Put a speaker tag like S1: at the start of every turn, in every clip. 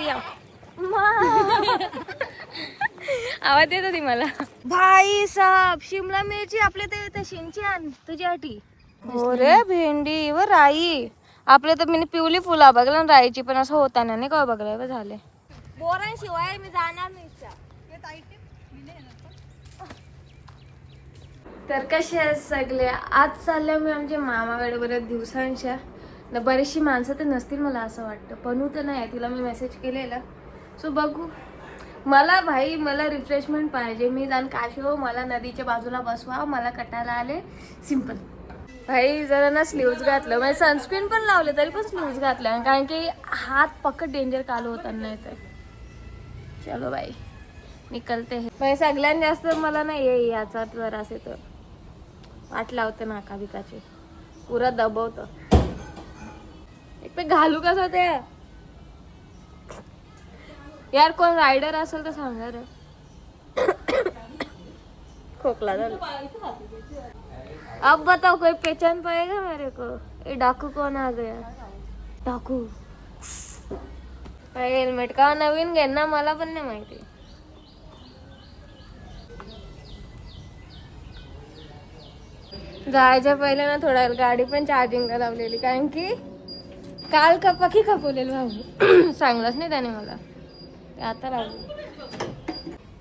S1: इकडे या. आवाज येत होती मला. भाई साहेब शिमला मिरची आपल्या ते शिंच्यान तुझ्यासाठी. हो रे भेंडी व राई आपल्या तर मी पिवली फुला बघला राईची पण असं होता नाही का बघलाय झाले. बोरांशिवाय मी जाणार नाही. तर कसे आहेत सगळे. आज चालल्या मी आमच्या मामाकडे बऱ्याच दिवसांच्या. बरीचशी माणसं तर नसतील मला असं वाटतं. पणू तर नाही तिला मी मेसेज केलेला. सो बघू. मला भाई मला रिफ्रेशमेंट पाहिजे. मी जाण काशी हो मला नदीच्या बाजूला बसवा. मला कटायला आले सिंपल. भाई जरा ना स्लीव्ज घातलं म्हणजे सनस्क्रीन पण लावले तरी पण स्लीव्ज घातल्या कारण की हात पक्क डेंजर कालो होता नाही तर. चलो बाई निकलते है. भाई सगळ्यात जास्त मला नाही आहे याचा जर असे तर वाट लावते नाका बिकाची पुरा दबवतं. एक पे घालू कसं ते यार कोण रायडर असेल तर सांगा रे. खोकला झाला. अब बताओ कोई पहचान पाएगा मेरे को. ये डाकू कौन आ गया. डाकू हेल्मेट का नवीन घेईन ना मला पण नाही माहिती. जायच्या पहिले ना थोडा गाडी पण चार्जिंगला लावलेली कारण की काल पकी खपवलेलं भाऊ. सांगलंच नाही त्याने मला ते आता लावलं.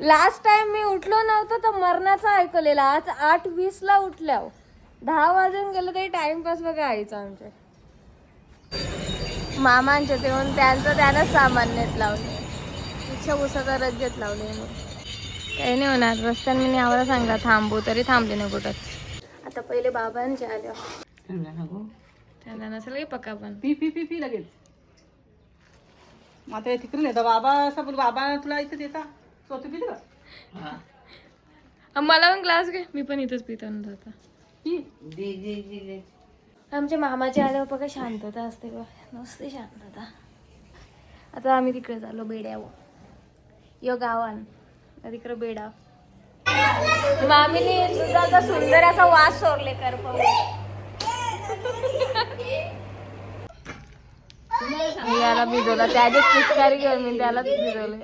S1: लास्ट टाइम मी उठलो नव्हतं तर मरणाचं ऐकलेलं. आज 8:20 ला उठल्या 10 वाजून गेलं तरी टाइमपास बघा आईचा आमच्या मामांच्या तेव्हा त्यांचं त्यानंच सामान्यात लावले. इच्छा उसाचा रज्जत लावले. काही नाही होणार. रस्त्याने मी आम्हाला सांगला थांबू तरी थांबले नाही कुठं. आता पहिले बाबांचे आल्या त्यांना नसेल काही पक्का पण
S2: पी पी पी पी लगेच. आता तिकडे नेता बाबा असं बाबा तुला इथं देता स्वतः पिते का.
S1: मला पण ग्लास घे. मी पण इथंच पिताना जाता. आमच्या मामाच्या आल्यावर बघा शांतता असते बघ. नुसती शांतता. आता आम्ही तिकडे चाललो बेड्यावर यो गावान तिकडे बेडा. मामीने दुधाचा सुंदर असा वास सोडले कर याला भिजवला त्याची पिचकारी घेऊन मी त्याला भिजवले.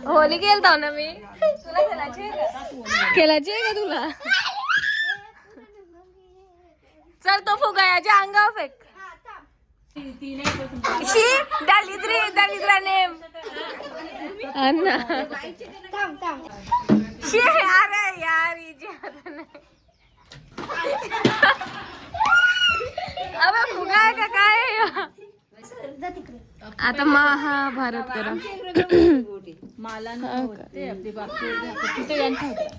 S1: होली खेळताव ना मी. तुला खेळायची आहे का तुला. चल तो फुगायाच्या अंगावर फेक. दलिद्रा नेम अन्ना शी अरे यार अबे फुगाय का काय. आता महाभारत करा.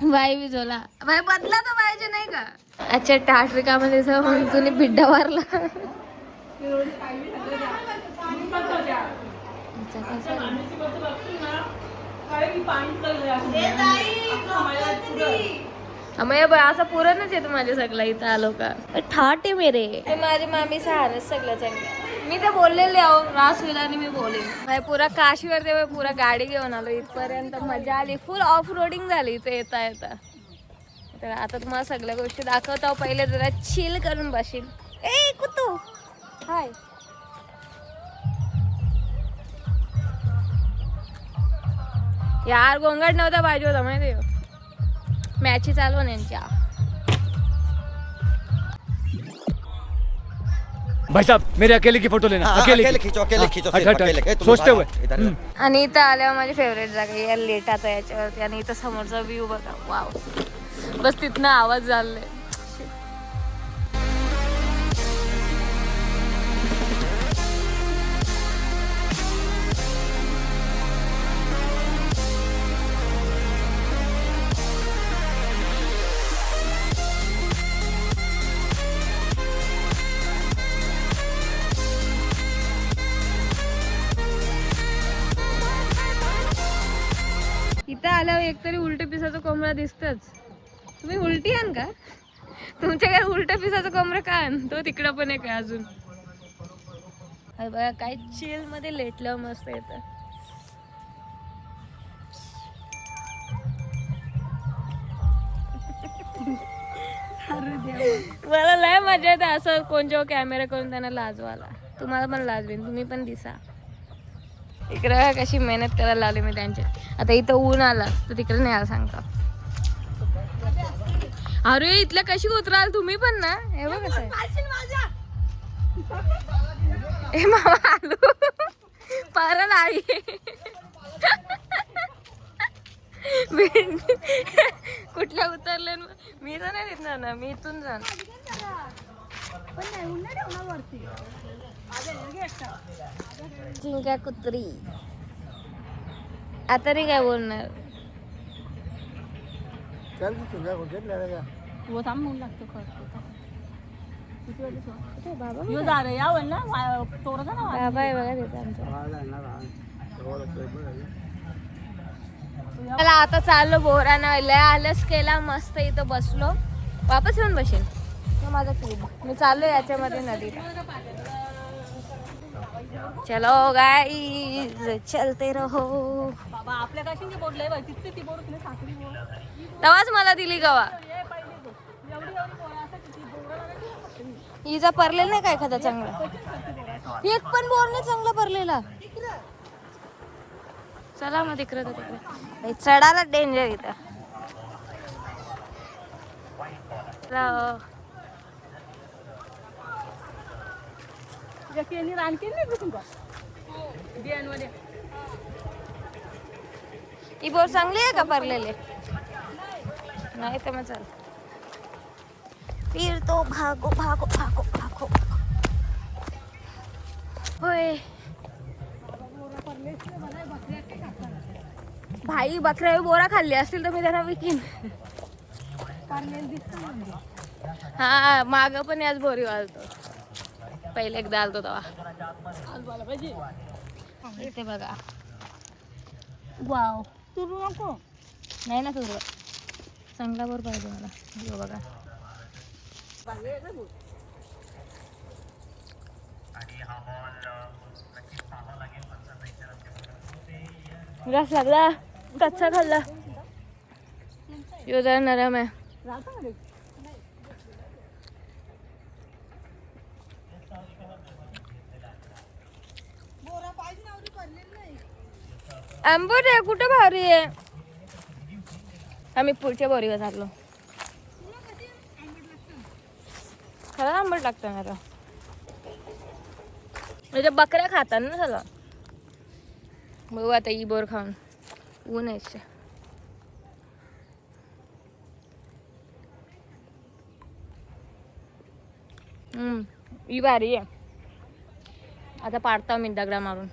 S1: बाई विजवला बाई बदला तर पाहिजे नाही का. अच्छा ट्रॅफिकामध्ये जाऊन तुम्ही बिड्डा मारला. असं पुरणच येतं माझ्या सगळं इथं आलो का. ठाट आहे मेरे माझी मामी सहारच सगळं चांगलं. मी तर बोललेले आहो रास विलाने मी बोलेन. पुरा काशीवर तेव्हा पुरा गाडी घेऊन आलो इथपर्यंत. मजा आली. फुल ऑफ रोडिंग झाली इथे येता येता. तर आता तुम्हाला सगळ्या गोष्टी दाखवतो. पहिले जरा चिल करून बसील. ए कुतू हाय. यार गोंगाट नव्हता पाहिजे होता माहिती. मॅची चालू यांच्या.
S3: भाई साहब मेरे अकेले की फोटो लेना. अकेले
S4: खींचो
S3: सोचते हुए.
S1: आणि इथं आल्यावर माझी फेवरेट जागा या लेटाचा याच्यावरती. आणि इथं समोरचा व्ह्यू बघा. वाव बस तिथनं आवाज झाले. इथं आल्यावर एकतरी उलट पिसाचा कोंबडा दिसतच. तुम्ही उलटी आण का. तुमच्या घरी उलट पिसाचा कोंबडा का आण. तो तिकडं पण आहे का अजून. बघा काय चिल मध्ये लेटलं मस्त येतं. मला लय मजा येते असं कोण जेव्हा कॅमेरा करून त्यांना लाजवाला. तुम्हाला पण लाजवीन. तुम्ही पण दिसा. इकडे कशी मेहनत करायला लावली मी त्यांच्या. आता इथं ऊन आलं तर तिकडे नाही आला सांगता. अरे इथल्या कशी उतराल तुम्ही पण ना. हे बघ कसं आहे. ए मामा आलो परत आई कुठल्या उतरले मी तर नाही देणार ना. मी इथून जाण चिंक्या कुत्री. आता रे काय बोलणार.
S2: वो थांब म्हणून लागतो खरं.
S1: बाबा
S2: यो जा रे या ना तोडा ना.
S1: बाबा आहे बघा तिथं आमचं. चला आता चाललो बोराना. लय आलस केला मस्त. इथं बसलो. वापस येऊन बसेल माझा क्यूब. मी चाललो याच्यामध्ये नदीत. चलो गाईज चलते रहो.
S2: बाबा आपल्या कशी बोलले बाई तिथे ती बोर तुला साखरी बोर.
S1: तेव्हाच मला दिली गवा.
S2: एवढी बोर असं किती बोर.
S1: हिचा परलेला नाही काय एखादा चांगला. एक पण बोर नाही चांगला परलेला. चला मग तिकडे तिकडे चढायला डेंजर इथं. ही बोर चांगली आहे का परलेले. नाही तर मग चल. फिर तो भागो भागो भागो भागो. होय भाई बकऱ्या बोरा खाल्ली असतील तर मी त्यांना विकीन. हा माग पण याच बोरी वाजतो. पहिले एकदा आलतो तेव्हा. इथे बघा. वाव
S2: तुरू नको.
S1: नाही ना तुझं चांगला बोर पाहिजे मला. हो बघा रस लागला. कच्चा खाल्ला. यो जरा नरम आहे. आंबट आहे कुठं भारी आहे. आम्ही पुढच्या बोरीवर चाललो. खरं आंबट लागतं ना. म्हणजे बकऱ्या खातात ना सगळं. बघू आता ही बोर खाऊन. ऊन आहे. ही भारी आहे. आता पाडता मी दगडा मारून.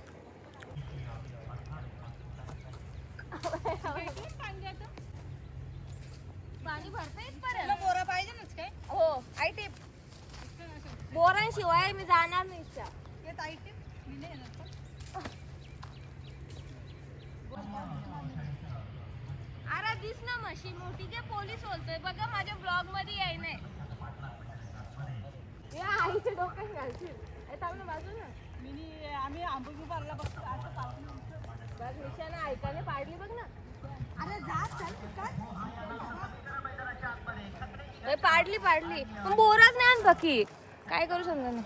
S1: पाणी भरता बोरा पाहिजे नाच काय. हो आई टिप. बोरांशिवाय मी जाणार नाही. अरे दिस ना मशीन मोठी जे पोलीस बोलतोय बघा माझ्या ब्लॉग मध्ये याय नाही. या आईचे डोकं घालशील. बाजू ना
S2: आम्ही आंबोली पारला बघतो.
S1: बघ निशाना ऐकाने पाडली बघ ना.
S2: अरे जा
S1: पाडली पण बोराच नाही आण बाकी काय करू समजा नाही.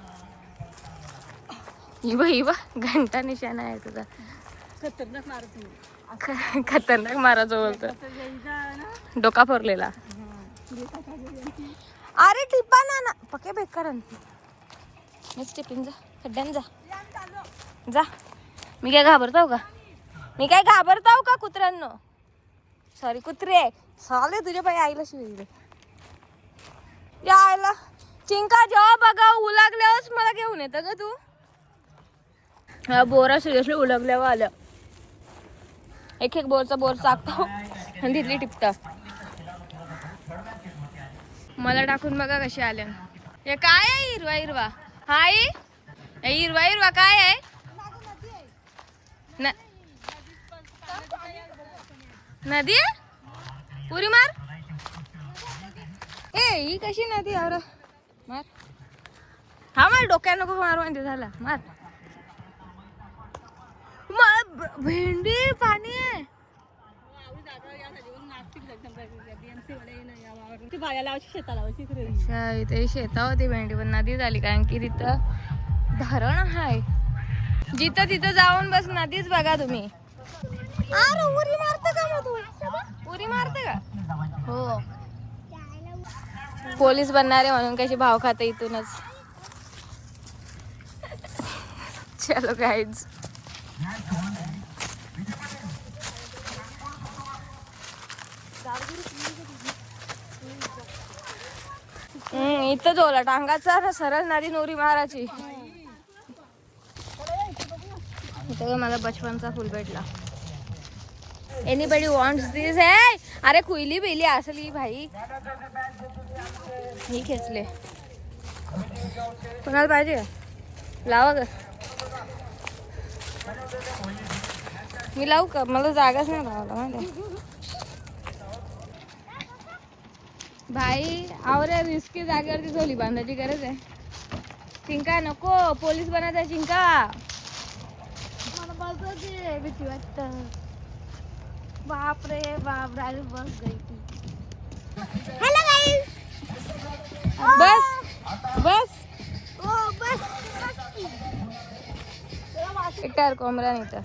S1: ही बा घंटा निशाणा आहे तुझा.
S2: खतरनाक मारत.
S1: खतरनाक मारायचं बोलतो. डोका फोरलेला. अरे टिपा ना पके बेकार. मीच टिपिन जा खड्ड्यान जा. मी काय घाबरताव का कुत्र्यांनो. सॉरी कुत्रे साले तुझ्या पाय आईला शिवले. यायला चिंका जेव्हा बघा उलागल्यावरच मला घेऊन येतं ग तू. हा बोरा सिरियसली उलगल्यावर आलं. एक बोरचा बोर चाकतो आणि तिथली टिपता. मला टाकून बघा कशी आल्या. हे काय आहे हिरवा. हाय हिरवा काय आहे. नदी आहे पुरी मार. ही कशी नदी अरे मार. हा मार डोक्या नको मारू. म्हणजे झाला मार. भेंडी पाणी आहे. शेतावरती भेंडी पण नदी झाली कारण की तिथं धरण आहे. जिथं तिथं जाऊन बस नदीच बघा तुम्ही. अरे उरी मारते का मग तू? उरी मारते का? हो. पोलीस बनणारे म्हणून कशी भाव खाते इथूनच. चलो गाइज. इथं जोला टांगाचा सरळ नदी नोरी मारायची. इथं मला बचपनचा फुल भेटला. एनीबडी वॉन्ट्स दिस? है अरे खुईली बिली असली भाई. ही खेचले. कोणाला पाहिजे? लावा ग. मी लावू का? मला जागाच नाही लावायला माहिती. भाई आवरे रिस्की जागेवरती झोली बांधायची गरज आहे. चिंका नको. पोलीस बनायचा चिंका. मला बघ भीती वाटत. बाप रे बाप. राहिली बस गई ती. हॅलो गाईस. बस बस बस. एकटार कोंबरा नाही तर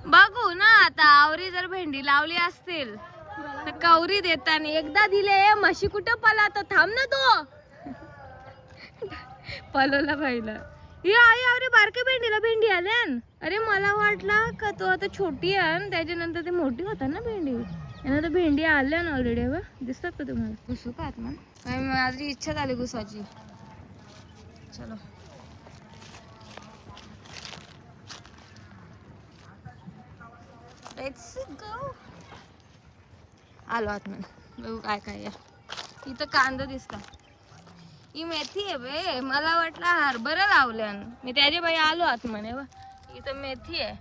S1: बघू ना आता. आवरी जर भेंडी लावली असतील तर कवरी देताना एकदा दिले. म्हशी कुठं पळात? थांब ना तो. पळवला पाहिलं. या आई आवरी बारक्या भेंडीला भेंडी आल्यान. अरे मला वाटलं का तो आता छोटी आहे त्याच्यानंतर ते मोठी होतात ना भेंडी. यांना तर भेंडी आल्या ना ऑलरेडी. दिसतात का तुम्हाला? घुसू का आत मग? माझी इच्छा झाली घुसाची. चलो लेट्स गो. आलो आतमध्ये. बघू काय काय या. इथं कांदा दिसता. ही मेथी आहे बे. मला वाटलं हरभरा लावल्यान. मी त्याच्या बाई आलो आतमध्ये. इथं मेथी आहे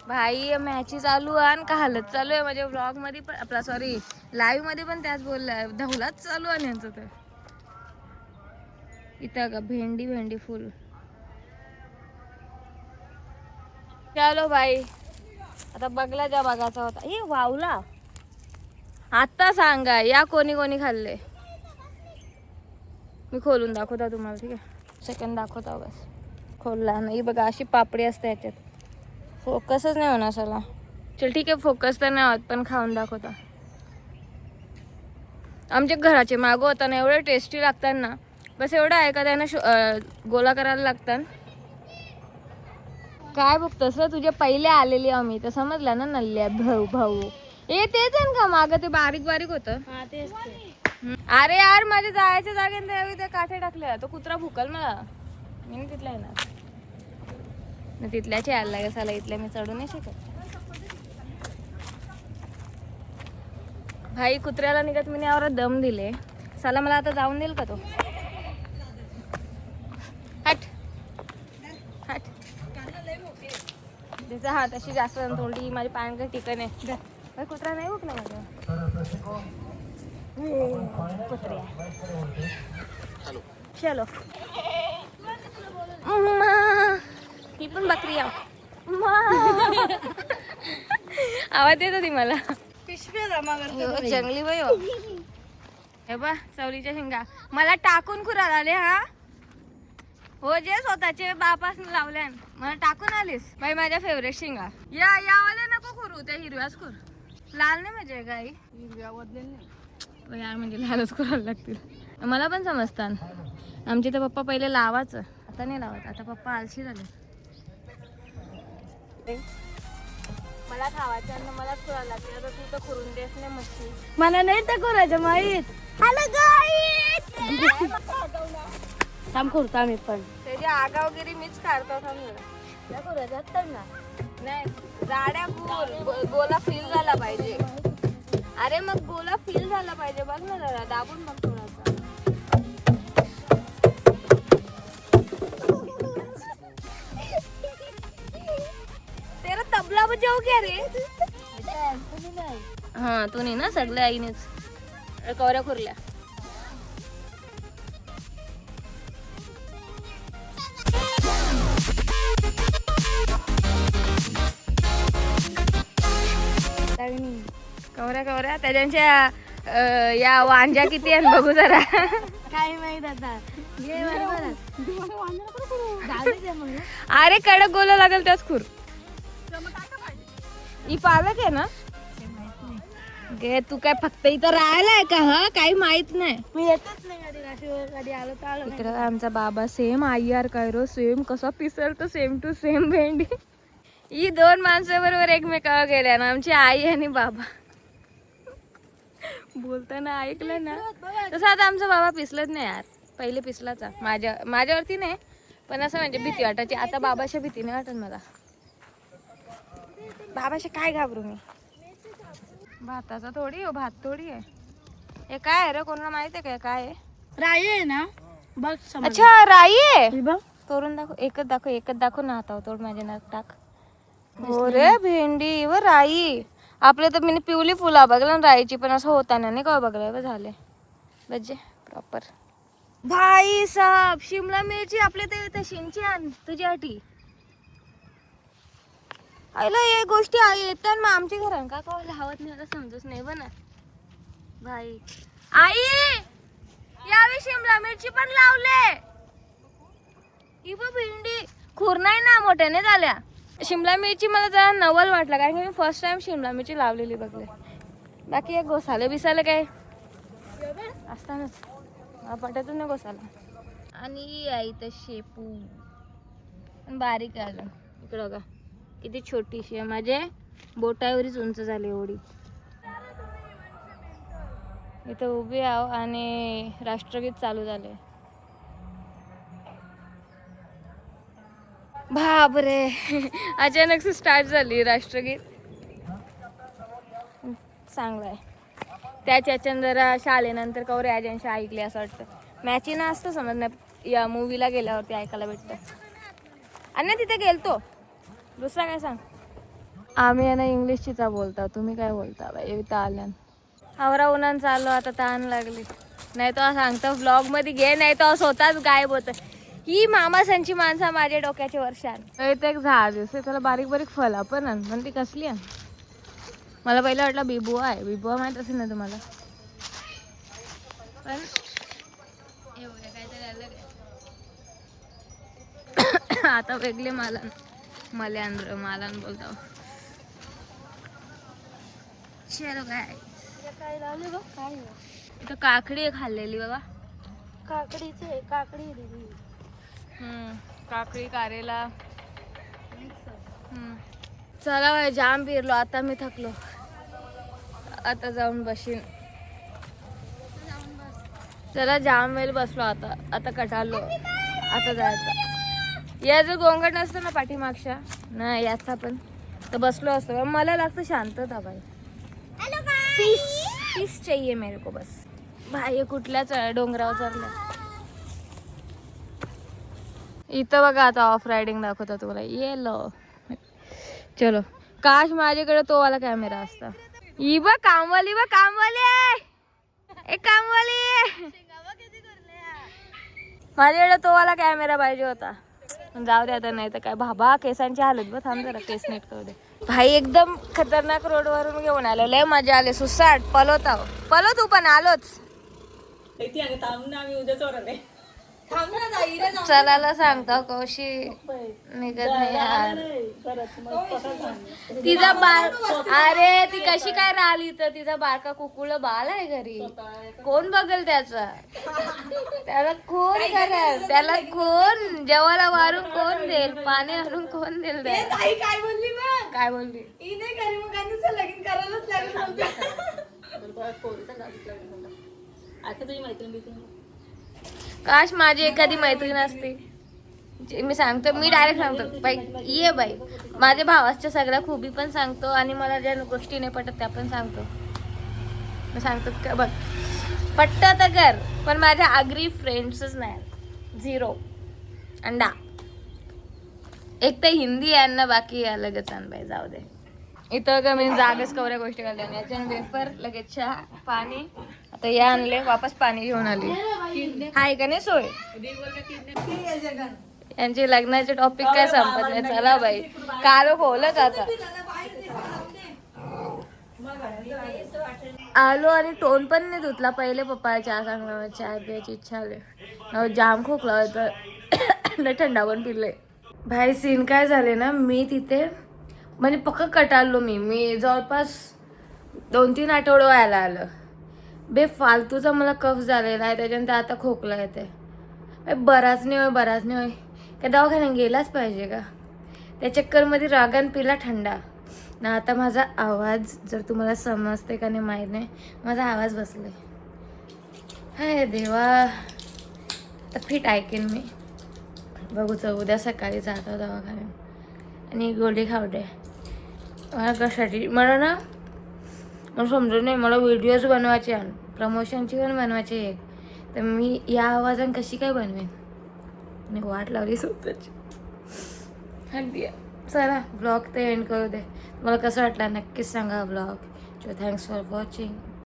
S1: भाई. मॅची चालू आहे का हालत चालू आहे माझ्या व्लॉग मध्ये पण. आपला सॉरी लाईव्ह मध्ये पण त्याच बोललाय. धवलाच चालू आहे यांचं. तर इथं का भेंडी भेंडी फुल. चलो भाई आता बघला ज्या बघायचा होता. हे वावला. आता सांगा या कोणी कोणी खाल्ले. मी खोलून दाखवता तुम्हाला. ठीक आहे सेकंड दाखवता बस. खोलला नाही बघा. अशी पापडी असते याच्यात. फोकसच नाही होणार सला. चल ठीक आहे फोकस तर नाही होत पण खाऊन दाखवता. आमच्या घराचे मागो होता ना एवढे टेस्टी लागतात ना. बस एवढं आहे का त्यांना गोला करायला लागतात. काय बघतोस तुझे पहिले आलेली आम्ही तर समजला ना. नल्ल्या भाऊ भाऊ ए तेच आहे का मागं ते बारीक बारीक होतं. अरे यार माझ्या जायच्या जागेने ते काठे टाकले. तो कुत्रा भुकल मला. मी नाही तिथला येणार. तिथल्याच यायला लागेल साला. इथल्या मी चढू नाही शकत भाई. कुत्र्याला निघत मी यावर दम दिले साला. मला आता जाऊन देईल का तो? हट हट. तिचा हात अशी जास्त थोडी माझी पाण्याचं ठिकाण आहे. कुत्रा नाही बघ ना माझ्या. कुत्र्या चलो. ही पण बकरी आहे. आवाज येत होती मला. जंगली बाई हो. हे बा चवलीच्या शेंगा मला टाकून खुराला आले. हा हो जे स्वतःचे बापासून लावल्यान मला टाकून आलीस बाई. माझ्या फेवरेट शेंगा या यावाले नको खुरू. त्या हिरव्याच खुर. लाल नाही म्हणजे गाई. हिरव्या वदलेल नाही यार. म्हणजे लालच खुरायला लागतील. मला पण समजतात. आमचे तर पप्पा पहिले लावायचं. आता नाही लावत. आता पप्पा आलशी झाले. मला खावायचं मलाच खुरायला लागते. आता तू तर खुरून देस नाही मच्छी. मला नाही तर खुरायचं माहीत. थांब खुरता मी पण. त्याची आगावगिरी मीच काढतो. ना नाही जाड्या खुर. गोला फील झाला पाहिजे. अरे मग गोला फील झाला पाहिजे. बघ ना जरा दाबून बघ थोडासा. तेरा तबला बजाव क्या रे? हा तू नाही ना. सगळ्या आईनेच कवऱ्या खुरल्या. कवऱ्या कवऱ्या त्याच्या या वांज्या किती आहेत बघू जरा.
S4: काय माहित आता. घे बरोबर.
S1: अरे कडक गोला लागेल त्याच खूर. ही पालक आहे ना. गे तू काय फक्त इथं राहिलाय का? हा काही माहित नाही.
S4: मी येतच नाही कधी काशीवर. कधी आलो तर आलो.
S1: इकडे आमचा बाबा सेम आई यार काय रो सेम कसा पिसरतो सेम टू सेम भेंडी. ही दोन माणसं बरोबर एकमेकावर गेल्या ना आमची आई आणि बाबा. बोलताना ऐकलं ना तसं आता आमचा बाबा पिसलत नाही यार. पहिले पिसलाचा माझ्यावरती नाही पण असं म्हणजे भीती वाटायची. आता बाबाच्या भीतीने वाटत मला. बाबाच्या काय घाबरू मी. भाताचा थोडी आहे भात थोडी आहे. हे काय आहे रे कोणाला माहित आहे काय आहे?
S4: राई आहे ना बघ.
S1: अच्छा राई आहे.
S4: बघ
S1: तोडून दाखव. एकच दाखव ना आता तोड माझ्या नाक टाक. हो रे भेंडी व राई. आपले तर मी पिवली फुला बघला ना राईची पण असं होताना नाही का बघलं झाले बजे प्रॉपर. भाई साहब शिमला मिरची आपल्या तर शिंची आण तुझ्यासाठी. आईला हे गोष्टी येतात मग आमच्या घरात का कवा लावत नाही आता समजत नाही बना भाई. आई यावेळी शिमला मिरची पण लावले. ही बघ भेंडी खूर नाही ना मोठ्याने झाल्या. शिमला मिरची मला जरा नवल वाटला कारण की मी फर्स्ट टाइम शिमला मिरची लावलेली बघले. बाकी एक घोसाले बिसाले काय असतानाच पटातून नाही घोसाला. आणि आई तर शेपू पण बारीक आहे अजून. इकडं बघा किती छोटीशी आहे. माझे बोटावरच उंच झाली एवढी. इथं उभी आहो आणि राष्ट्रगीत चालू झाले. बापरे अचानक स्टार्ट झाली राष्ट्रगीत. चांगलं आहे. त्याच्या जरा शाळेनंतर कवरे आज्यांशी ऐकले असं वाटतं. मॅचिंग असतं समज नाही या मूवीला गेल्यावरती ऐकायला भेटतं. आणि तिथे गेलतो दुसरा काय सांग. आम्ही आहे ना इंग्लिशचीचा बोलता. तुम्ही काय बोलता बाई इथं आल्यान. आवरा उन्हान चाललो आता ताण लागली. नाही तो सांगतो ब्लॉग मध्ये घे नाही तो स्वतःच गायब होत. ही मामासांची माणसं माझ्या डोक्याच्या वर्षान. इथे एक झाड दिसते त्याला बारीक बारीक फळं पण ती कसली आहे. मला पहिलं वाटलं बिबुआ आहे. बिबुआ माहित असेल ना तुम्हाला पण आता वेगळे मल्यान्द्र मालन बोलतो. चलो काय
S4: काय लावले बघ. काय
S1: इथं काकडी खाल्लेली बाबा.
S4: काकडीचे काकडी दिली.
S1: काकडी कारेला. चला बाय जाम फिरलो आता मी थकलो. आता जाऊन बशीन. चला जाम वेळ बसलो आता कटाळलो. आता जायचं. या जर गोंगट नसतं ना पाठीमागच्या ना याचा पण तर बसलो असतो. मला लागतं शांतता बाई. पीस चाहिए मेरे को बस. भाई कुठल्याच डोंगरावर चढल्या. इथं बघा आता ऑफ रायडिंग दाखवता तुला. ये लो चलो. काश माझ्याकडे तो वाला कॅमेरा असता. ही बघ कामवाली बघ कामवाली. एक कामवाली माझ्याकडे तो वाला कॅमेरा पाहिजे होता. जाऊ दे आता. नाही तर काय बाबा केसांची हालत बघ. थांब जरा केस नीट करू दे. भाई एकदम खतरनाक रोड वरून घेऊन आलो. लय मजा आली. सुसाट पलोत तू पण आलोच. चलाला सांगता कौशी निघत नाही यार. तिचा बाळ अरे ती कशी काय राहिली तर तिचा बारका कुकुळ बाळ आहे घरी. कोण बघेल त्याचा. त्याला कोण करेल. त्याला कोण जेवायला वारून कोण देईल. पाणी आणून कोण देईल.
S4: काय बोलली मग.
S1: काय बोलली
S4: ही नाही करी मग लगीन करायलाच लागेल.
S2: आता तुझी मैत्रीण
S1: काश माझी एखादी मैत्रीण असते. मी सांगतो मी डायरेक्ट सांगतो बाई ये बाई. माझ्या भावाच्या सगळ्या खूबी पण सांगतो आणि मला ज्या गोष्टी नाही पटत त्या पण सांगतो. मी सांगतो बघ पट्ट तर कर पण माझ्या आगरी फ्रेंड्सच नाही. झिरो अंडा. एक तर हिंदी आहे ना बाकी लगेच आण बाई जाऊ दे. इथं का मी जागच कवऱ्या गोष्टी काढल्या. याच्याने वेफर लगेच चहा पाणी. आता या आणले वापस पाणी घेऊन आली. हाय का नाही सोय. यांची लग्नाचे टॉपिक काय संपत नाही. चला बाई कालो खोलच आता. आलो आणि तोंड पण नाही धुतला. पहिले पप्पा चहा सांगला, मला चहा प्यायची इच्छा आली. जाम खोकला होतं. थंडा पण पिले. भाई सीन काय झाले ना, मी तिथे म्हणजे पक्का कटाळलो. मी जवळपास 2-3 आठवडं व्हायला आलं. बेफालतूचा मला कफ झालेला आहे. त्याच्यानंतर आता खोकला येते. बराच नाही होय. काय दवाखान्यात गेलाच पाहिजे का? त्या चक्करमध्ये रागान पिला थंडा ना. आता माझा आवाज जर तुम्हाला समजते का नाही माहीत नाही, माझा आवाज बसलाय. हाय देवा, आता फिट ऐकेन मी. बघूच उद्या सकाळी जातो दवाखान्यात आणि गोळी खावते. मला कशासाठी मला समजून नाही. मला व्हिडिओज बनवायचे आहे, प्रमोशनची पण बनवायची आहे. तर मी या आवाजाने कशी काय बनवेन? आणि वाट लावली स्वतःची. हल्ली चला ब्लॉग ते एंड करू दे. मला कसं वाटलं नक्कीच सांगा ब्लॉग. Thanks for watching.